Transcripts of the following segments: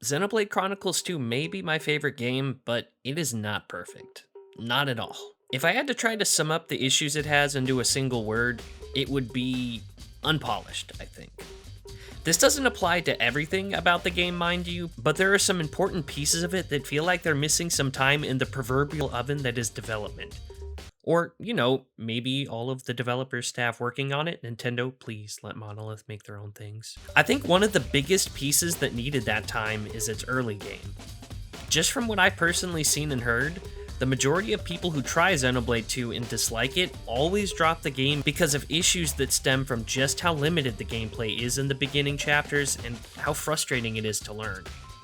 Xenoblade Chronicles 2 may be my favorite game, but it is not perfect. Not at all. If I had to try to sum up the issues it has into a single word, it would be unpolished, I think. This doesn't apply to everything about the game, mind you, but there are some important pieces of it that feel like they're missing some time in the proverbial oven that is development. Or, maybe all of the developer staff working on it. Nintendo, please let Monolith make their own things. I think one of the biggest pieces that needed that time is its early game. Just from what I've personally seen and heard, the majority of people who try Xenoblade 2 and dislike it always drop the game because of issues that stem from just how limited the gameplay is in the beginning chapters and how frustrating it is to learn.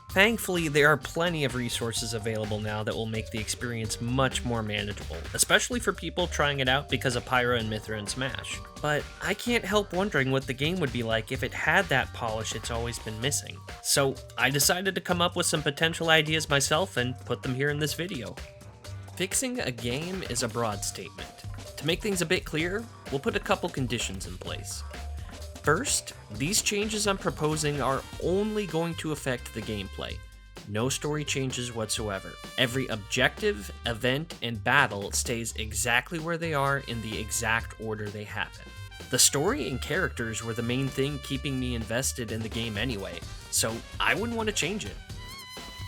Thankfully, there are plenty of resources available now that will make the experience much more manageable, especially for people trying it out because of Pyra and Mithra and Smash. But I can't help wondering what the game would be like if it had that polish it's always been missing. So I decided to come up with some potential ideas myself and put them here in this video. Fixing a game is a broad statement. To make things a bit clearer, we'll put a couple conditions in place. First, these changes I'm proposing are only going to affect the gameplay. No story changes whatsoever. Every objective, event, and battle stays exactly where they are in the exact order they happen. The story and characters were the main thing keeping me invested in the game anyway, so I wouldn't want to change it.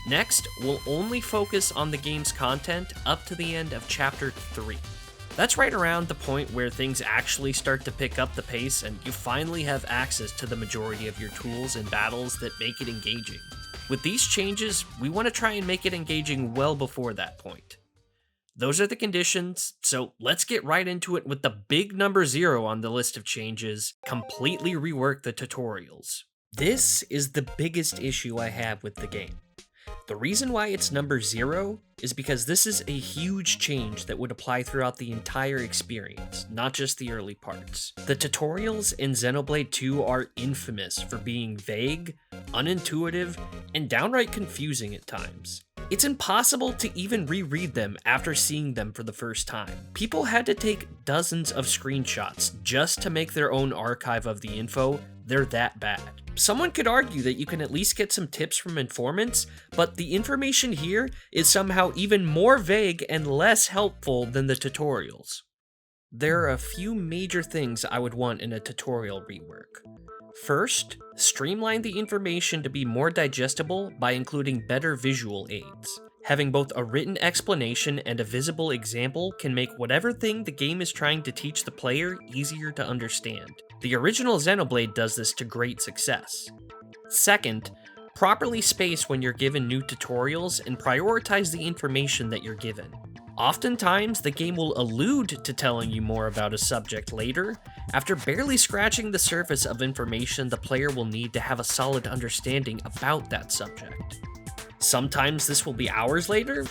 Next, we'll only focus on the game's content up to the end of Chapter 3. That's right around the point where things actually start to pick up the pace and you finally have access to the majority of your tools and battles that make it engaging. With these changes, we want to try and make it engaging well before that point. Those are the conditions, so let's get right into it with the big number 0 on the list of changes: completely rework the tutorials. This is the biggest issue I have with the game. The reason why it's number 0 is because this is a huge change that would apply throughout the entire experience, not just the early parts. The tutorials in Xenoblade 2 are infamous for being vague, unintuitive, and downright confusing at times. It's impossible to even reread them after seeing them for the first time. People had to take dozens of screenshots just to make their own archive of the info. They're that bad. Someone could argue that you can at least get some tips from informants, but the information here is somehow even more vague and less helpful than the tutorials. There are a few major things I would want in a tutorial rework. First, streamline the information to be more digestible by including better visual aids. Having both a written explanation and a visible example can make whatever thing the game is trying to teach the player easier to understand. The original Xenoblade does this to great success. Second, properly space when you're given new tutorials and prioritize the information that you're given. Oftentimes, the game will allude to telling you more about a subject later, after barely scratching the surface of information the player will need to have a solid understanding about that subject. Sometimes this will be hours later,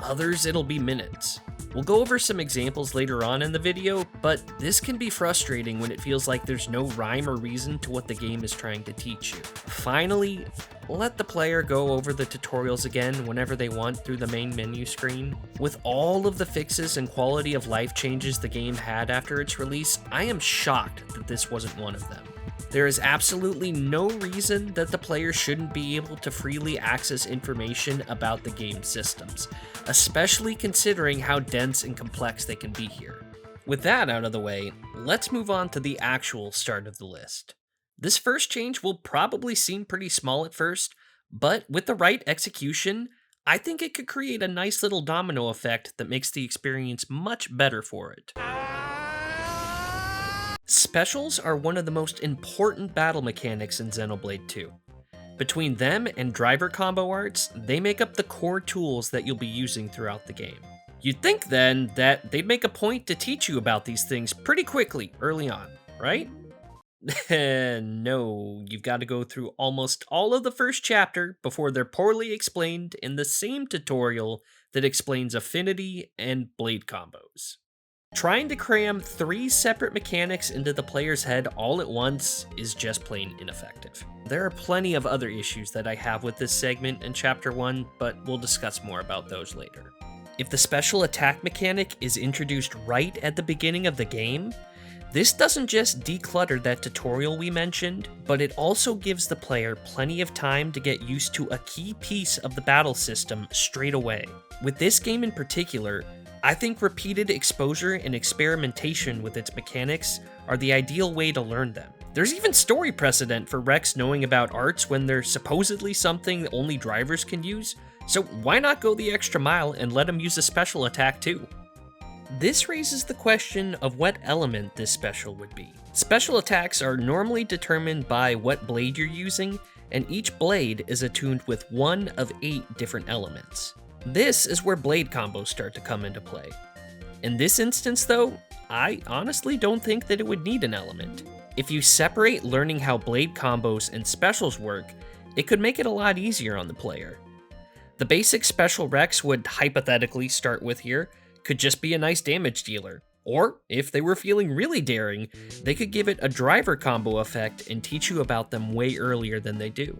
others it'll be minutes. We'll go over some examples later on in the video, but this can be frustrating when it feels like there's no rhyme or reason to what the game is trying to teach you. Finally, let the player go over the tutorials again whenever they want through the main menu screen. With all of the fixes and quality of life changes the game had after its release, I am shocked that this wasn't one of them. There is absolutely no reason that the player shouldn't be able to freely access information about the game's systems, especially considering how dense and complex they can be here. With that out of the way, let's move on to the actual start of the list. This first change will probably seem pretty small at first, but with the right execution, I think it could create a nice little domino effect that makes the experience much better for it. Specials are one of the most important battle mechanics in Xenoblade 2. Between them and driver combo arts, they make up the core tools that you'll be using throughout the game. You'd think then that they'd make a point to teach you about these things pretty quickly early on, right? No, you've got to go through almost all of the first chapter before they're poorly explained in the same tutorial that explains affinity and blade combos. Trying to cram 3 separate mechanics into the player's head all at once is just plain ineffective. There are plenty of other issues that I have with this segment in Chapter 1, but we'll discuss more about those later. If the special attack mechanic is introduced right at the beginning of the game, This doesn't just declutter that tutorial we mentioned, but it also gives the player plenty of time to get used to a key piece of the battle system straight away. With this game in particular, I think repeated exposure and experimentation with its mechanics are the ideal way to learn them. There's even story precedent for Rex knowing about arts when they're supposedly something only drivers can use, so why not go the extra mile and let him use a special attack too? This raises the question of what element this special would be. Special attacks are normally determined by what blade you're using, and each blade is attuned with one of 8 different elements. This is where blade combos start to come into play. In this instance though, I honestly don't think that it would need an element. If you separate learning how blade combos and specials work, it could make it a lot easier on the player. The basic special Rex would hypothetically start with here could just be a nice damage dealer, or if they were feeling really daring, they could give it a driver combo effect and teach you about them way earlier than they do.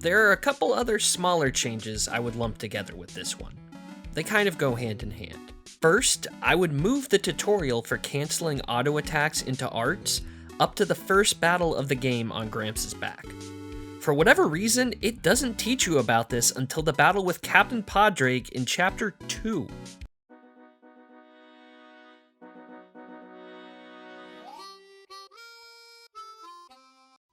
There are a couple other smaller changes I would lump together with this one. They kind of go hand in hand. First, I would move the tutorial for canceling auto attacks into arts up to the first battle of the game on Gramps' back. For whatever reason, it doesn't teach you about this until the battle with Captain Padraig in Chapter 2.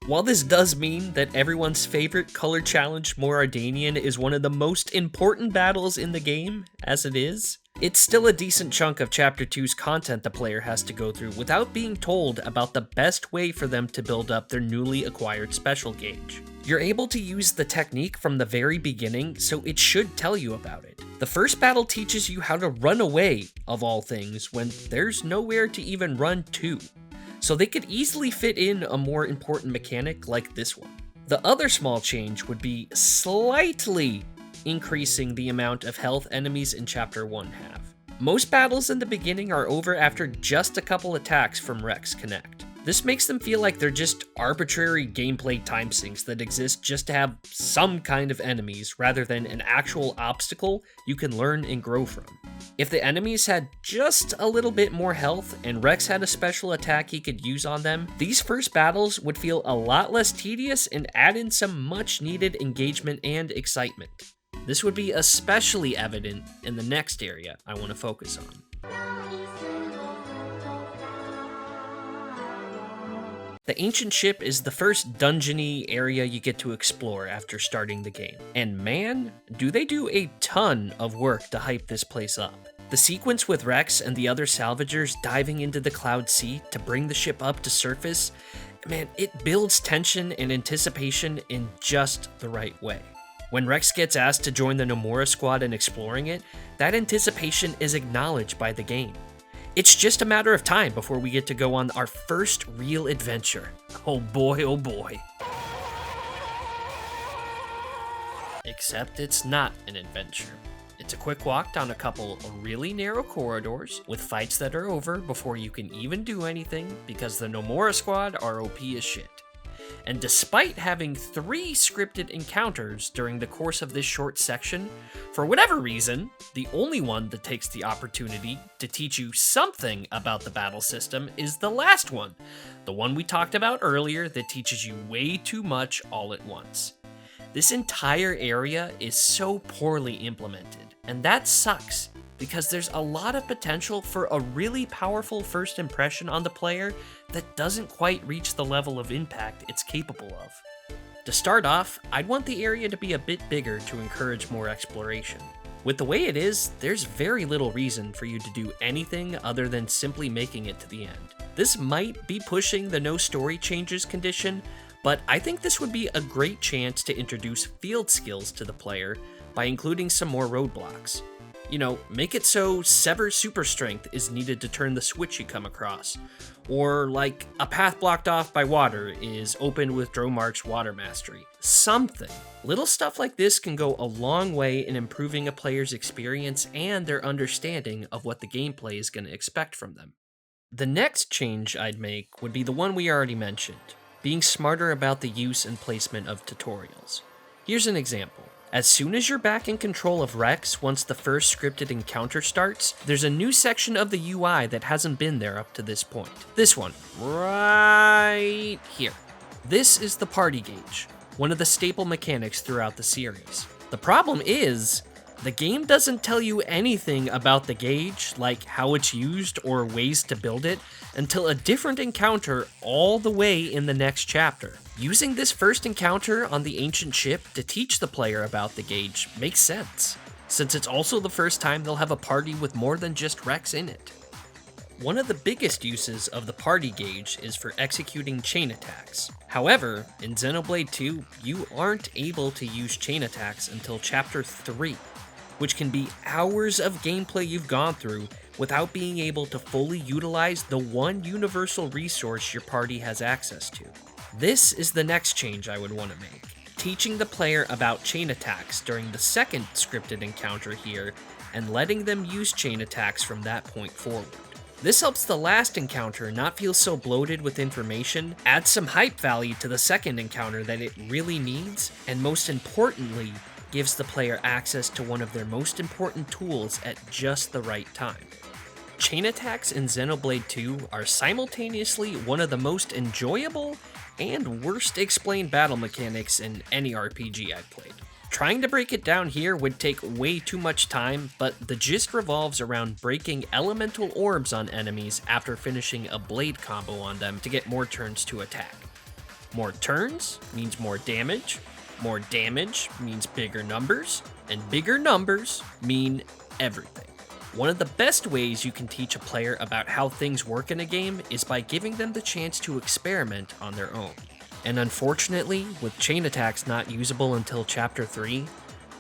While this does mean that everyone's favorite color challenge Moradanian is one of the most important battles in the game, as it is, it's still a decent chunk of Chapter 2's content the player has to go through without being told about the best way for them to build up their newly acquired special gauge. You're able to use the technique from the very beginning, so it should tell you about it. The first battle teaches you how to run away, of all things, when there's nowhere to even run to. So they could easily fit in a more important mechanic like this one. The other small change would be slightly increasing the amount of health enemies in Chapter 1 have. Most battles in the beginning are over after just a couple attacks from Rex connect. This makes them feel like they're just arbitrary gameplay time sinks that exist just to have some kind of enemies rather than an actual obstacle you can learn and grow from. If the enemies had just a little bit more health and Rex had a special attack he could use on them, these first battles would feel a lot less tedious and add in some much needed engagement and excitement. This would be especially evident in the next area I want to focus on. The Ancient Ship is the first dungeony area you get to explore after starting the game. And man, do they do a ton of work to hype this place up. The sequence with Rex and the other salvagers diving into the Cloud Sea to bring the ship up to surface, man, it builds tension and anticipation in just the right way. When Rex gets asked to join the Nomura squad in exploring it, that anticipation is acknowledged by the game. It's just a matter of time before we get to go on our first real adventure. Oh boy, oh boy. Except it's not an adventure. It's a quick walk down a couple of really narrow corridors with fights that are over before you can even do anything because the Nomura squad are OP as shit. And despite having 3 scripted encounters during the course of this short section, for whatever reason, the only one that takes the opportunity to teach you something about the battle system is the last one, the one we talked about earlier that teaches you way too much all at once. This entire area is so poorly implemented, and that sucks, because there's a lot of potential for a really powerful first impression on the player that doesn't quite reach the level of impact it's capable of. To start off, I'd want the area to be a bit bigger to encourage more exploration. With the way it is, there's very little reason for you to do anything other than simply making it to the end. This might be pushing the no story changes condition, but I think this would be a great chance to introduce field skills to the player by including some more roadblocks. You know, make it so Sever Super Strength is needed to turn the switch you come across. Or like a path blocked off by water is opened with Dromark's Water Mastery. Something. Little stuff like this can go a long way in improving a player's experience and their understanding of what the gameplay is going to expect from them. The next change I'd make would be the one we already mentioned, being smarter about the use and placement of tutorials. Here's an example. As soon as you're back in control of Rex, once the first scripted encounter starts, there's a new section of the UI that hasn't been there up to this point. This one, right here. This is the party gauge, one of the staple mechanics throughout the series. The problem is, the game doesn't tell you anything about the gauge, like how it's used or ways to build it, until a different encounter all the way in the next chapter. Using this first encounter on the ancient ship to teach the player about the gauge makes sense, since it's also the first time they'll have a party with more than just Rex in it. One of the biggest uses of the party gauge is for executing chain attacks. However, in Xenoblade 2, you aren't able to use chain attacks until Chapter 3, which can be hours of gameplay you've gone through without being able to fully utilize the one universal resource your party has access to. This is the next change I would want to make, teaching the player about chain attacks during the second scripted encounter here, and letting them use chain attacks from that point forward. This helps the last encounter not feel so bloated with information, adds some hype value to the second encounter that it really needs, and most importantly, gives the player access to one of their most important tools at just the right time. Chain attacks in Xenoblade 2 are simultaneously one of the most enjoyable and worst explained battle mechanics in any RPG I've played. Trying to break it down here would take way too much time, but the gist revolves around breaking elemental orbs on enemies after finishing a blade combo on them to get more turns to attack. More turns means more damage means bigger numbers, and bigger numbers mean everything. One of the best ways you can teach a player about how things work in a game is by giving them the chance to experiment on their own. And unfortunately, with chain attacks not usable until Chapter 3,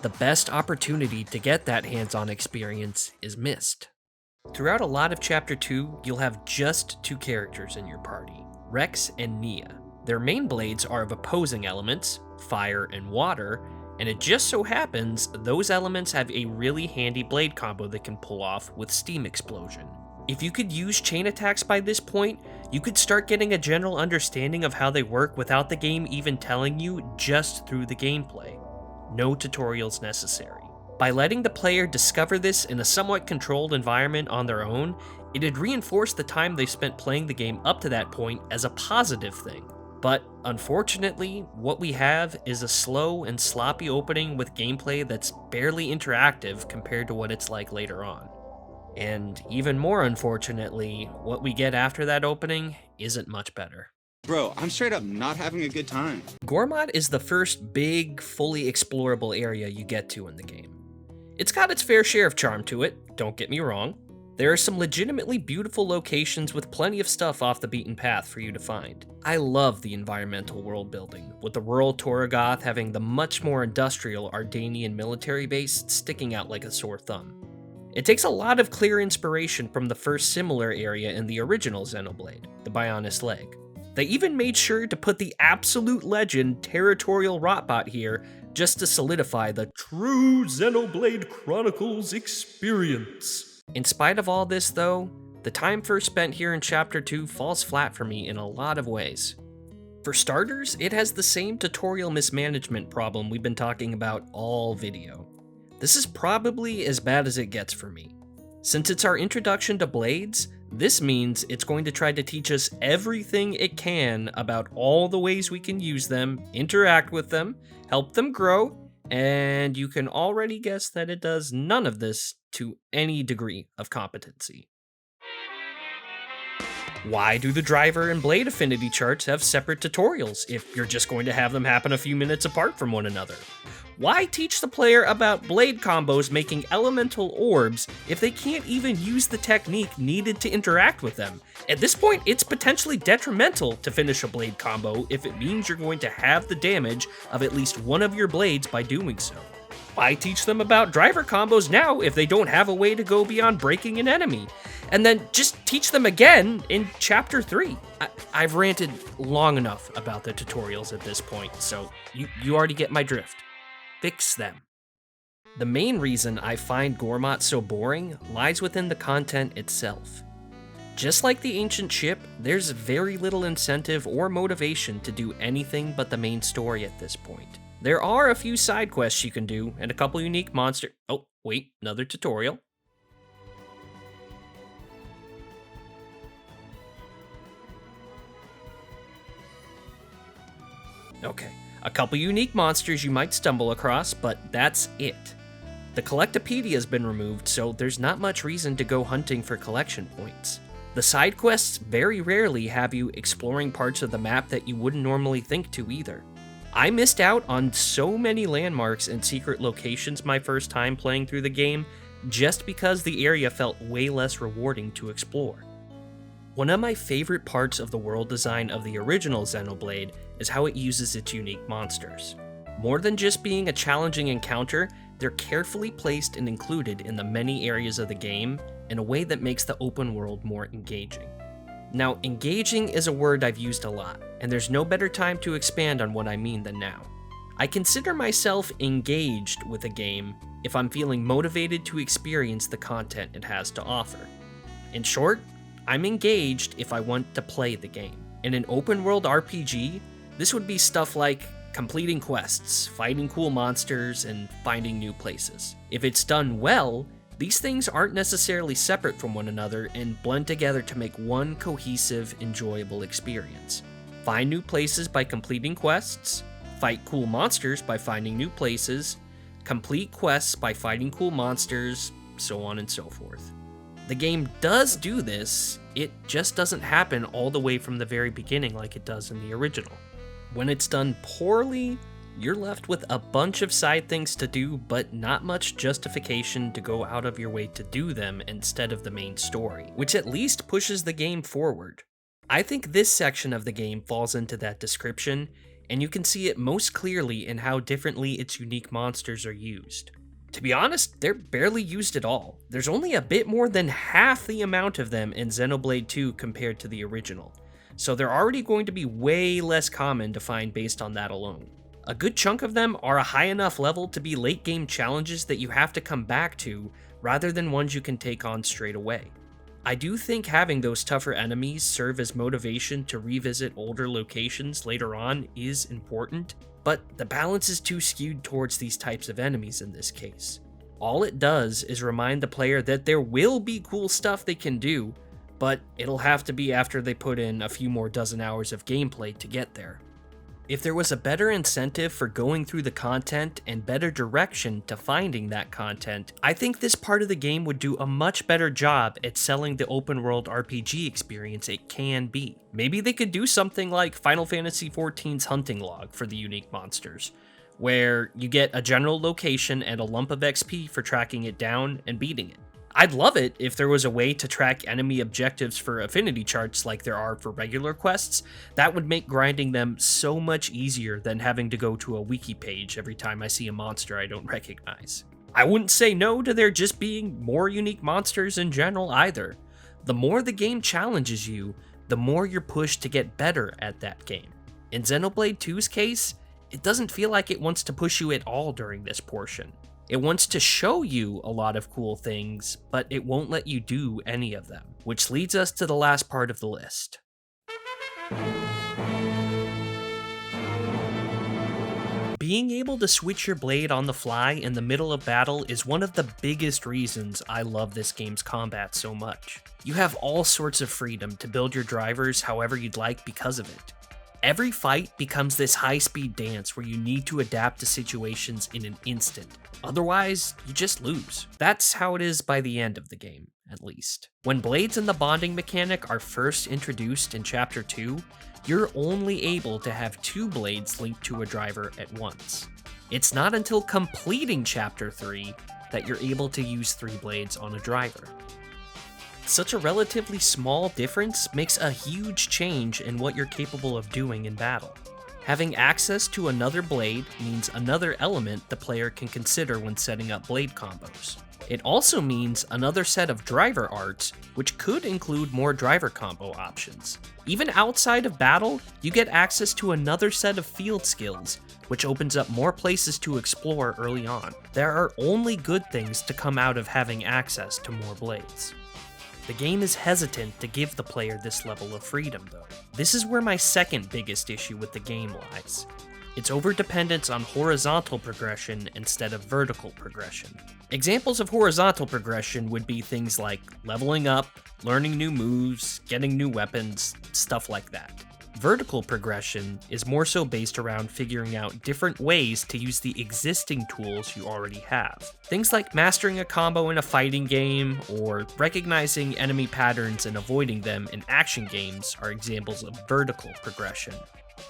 the best opportunity to get that hands-on experience is missed. Throughout a lot of Chapter 2, you'll have just two characters in your party, Rex and Nia. Their main blades are of opposing elements, fire and water, and it just so happens those elements have a really handy blade combo that can pull off with Steam Explosion. If you could use chain attacks by this point, you could start getting a general understanding of how they work without the game even telling you, just through the gameplay. No tutorials necessary. By letting the player discover this in a somewhat controlled environment on their own, it'd reinforce the time they spent playing the game up to that point as a positive thing. But unfortunately, what we have is a slow and sloppy opening with gameplay that's barely interactive compared to what it's like later on. And even more unfortunately, what we get after that opening isn't much better. Bro, I'm straight up not having a good time. Gormott is the first big, fully explorable area you get to in the game. It's got its fair share of charm to it, don't get me wrong. There are some legitimately beautiful locations with plenty of stuff off the beaten path for you to find. I love the environmental world building, with the rural Torgoth having the much more industrial Ardanian military base sticking out like a sore thumb. It takes a lot of clear inspiration from the first similar area in the original Xenoblade, the Bionis Leg. They even made sure to put the absolute legend Territorial Rotbot here just to solidify the true Xenoblade Chronicles experience. In spite of all this though, the time first spent here in Chapter 2 falls flat for me in a lot of ways. For starters, it has the same tutorial mismanagement problem we've been talking about all video. This is probably as bad as it gets for me. Since it's our introduction to blades, this means it's going to try to teach us everything it can about all the ways we can use them, interact with them, help them grow, and you can already guess that it does none of this to any degree of competency. Why do the driver and blade affinity charts have separate tutorials if you're just going to have them happen a few minutes apart from one another? Why teach the player about blade combos making elemental orbs if they can't even use the technique needed to interact with them? At this point, it's potentially detrimental to finish a blade combo if it means you're going to have the damage of at least one of your blades by doing so. Why teach them about driver combos now if they don't have a way to go beyond breaking an enemy? And then just teach them again in Chapter 3. I've ranted long enough about the tutorials at this point, so you already get my drift. Fix them. The main reason I find Gormott so boring lies within the content itself. Just like the ancient ship, there's very little incentive or motivation to do anything but the main story at this point. There are a few side quests you can do, and a couple unique monster. Oh, wait, another tutorial. Okay, a couple unique monsters you might stumble across, but that's it. The Collectopedia has been removed, so there's not much reason to go hunting for collection points. The side quests very rarely have you exploring parts of the map that you wouldn't normally think to either. I missed out on so many landmarks and secret locations my first time playing through the game, just because the area felt way less rewarding to explore. One of my favorite parts of the world design of the original Xenoblade is how it uses its unique monsters. More than just being a challenging encounter, they're carefully placed and included in the many areas of the game in a way that makes the open world more engaging. Now, engaging is a word I've used a lot, and there's no better time to expand on what I mean than now. I consider myself engaged with a game if I'm feeling motivated to experience the content it has to offer. In short, I'm engaged if I want to play the game. In an open world RPG, this would be stuff like completing quests, fighting cool monsters, and finding new places. If it's done well, these things aren't necessarily separate from one another and blend together to make one cohesive, enjoyable experience. Find new places by completing quests, fight cool monsters by finding new places, complete quests by fighting cool monsters, so on and so forth. The game does do this, it just doesn't happen all the way from the very beginning like it does in the original. When it's done poorly, you're left with a bunch of side things to do, but not much justification to go out of your way to do them instead of the main story, which at least pushes the game forward. I think this section of the game falls into that description, and you can see it most clearly in how differently its unique monsters are used. To be honest, they're barely used at all. There's only a bit more than half the amount of them in Xenoblade 2 compared to the original, so they're already going to be way less common to find based on that alone. A good chunk of them are a high enough level to be late game challenges that you have to come back to, rather than ones you can take on straight away. I do think having those tougher enemies serve as motivation to revisit older locations later on is important, but the balance is too skewed towards these types of enemies in this case. All it does is remind the player that there will be cool stuff they can do, but it'll have to be after they put in a few more dozen hours of gameplay to get there. If there was a better incentive for going through the content and better direction to finding that content, I think this part of the game would do a much better job at selling the open world RPG experience it can be. Maybe they could do something like Final Fantasy XIV's hunting log for the unique monsters, where you get a general location and a lump of XP for tracking it down and beating it. I'd love it if there was a way to track enemy objectives for affinity charts like there are for regular quests. That would make grinding them so much easier than having to go to a wiki page every time I see a monster I don't recognize. I wouldn't say no to there just being more unique monsters in general either. The more the game challenges you, the more you're pushed to get better at that game. In Xenoblade 2's case, it doesn't feel like it wants to push you at all during this portion. It wants to show you a lot of cool things, but it won't let you do any of them, which leads us to the last part of the list. Being able to switch your blade on the fly in the middle of battle is one of the biggest reasons I love this game's combat so much. You have all sorts of freedom to build your drivers however you'd like because of it. Every fight becomes this high-speed dance where you need to adapt to situations in an instant. Otherwise, you just lose. That's how it is by the end of the game, at least. When blades and the bonding mechanic are first introduced in Chapter 2, you're only able to have 2 blades linked to a driver at once. It's not until completing Chapter 3 that you're able to use 3 blades on a driver. Such a relatively small difference makes a huge change in what you're capable of doing in battle. Having access to another blade means another element the player can consider when setting up blade combos. It also means another set of driver arts, which could include more driver combo options. Even outside of battle, you get access to another set of field skills, which opens up more places to explore early on. There are only good things to come out of having access to more blades. The game is hesitant to give the player this level of freedom, though. This is where my second biggest issue with the game lies. its overdependence on horizontal progression instead of vertical progression. Examples of horizontal progression would be things like leveling up, learning new moves, getting new weapons, stuff like that. Vertical progression is more so based around figuring out different ways to use the existing tools you already have. Things like mastering a combo in a fighting game, or recognizing enemy patterns and avoiding them in action games are examples of vertical progression.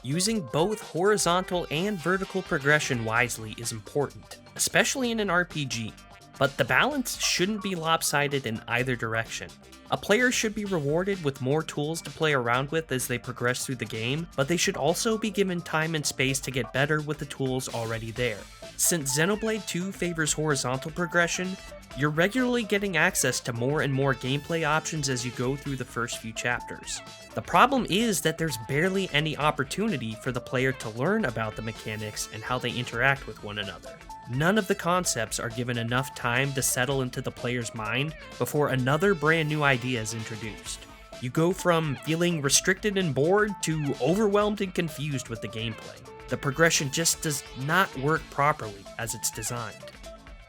Using both horizontal and vertical progression wisely is important, especially in an RPG, but the balance shouldn't be lopsided in either direction. A player should be rewarded with more tools to play around with as they progress through the game, but they should also be given time and space to get better with the tools already there. Since Xenoblade 2 favors horizontal progression, you're regularly getting access to more and more gameplay options as you go through the first few chapters. The problem is that there's barely any opportunity for the player to learn about the mechanics and how they interact with one another. None of the concepts are given enough time to settle into the player's mind before another brand new idea is introduced. You go from feeling restricted and bored to overwhelmed and confused with the gameplay. The progression just does not work properly as it's designed.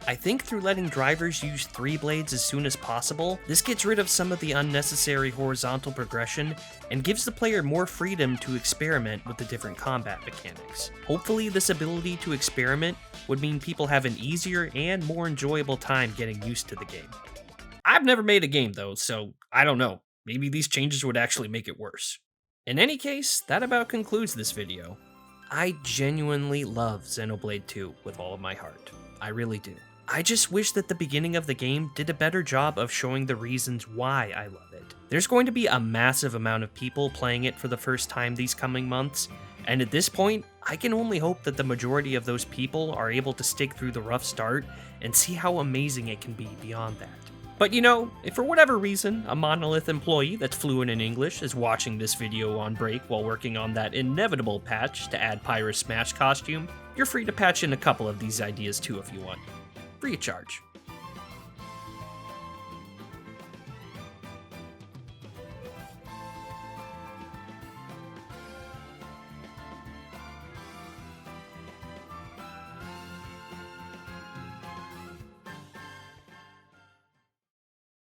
I think through letting drivers use 3 blades as soon as possible, this gets rid of some of the unnecessary horizontal progression and gives the player more freedom to experiment with the different combat mechanics. Hopefully this ability to experiment would mean people have an easier and more enjoyable time getting used to the game. I've never made a game though, so I don't know. Maybe these changes would actually make it worse. In any case, that about concludes this video. I genuinely love Xenoblade 2 with all of my heart. I really do. I just wish that the beginning of the game did a better job of showing the reasons why I love it. There's going to be a massive amount of people playing it for the first time these coming months, and at this point, I can only hope that the majority of those people are able to stick through the rough start and see how amazing it can be beyond that. But you know, if for whatever reason, a Monolith employee that's fluent in English is watching this video on break while working on that inevitable patch to add Pyra's Smash costume, you're free to patch in a couple of these ideas too if you want. Free of charge.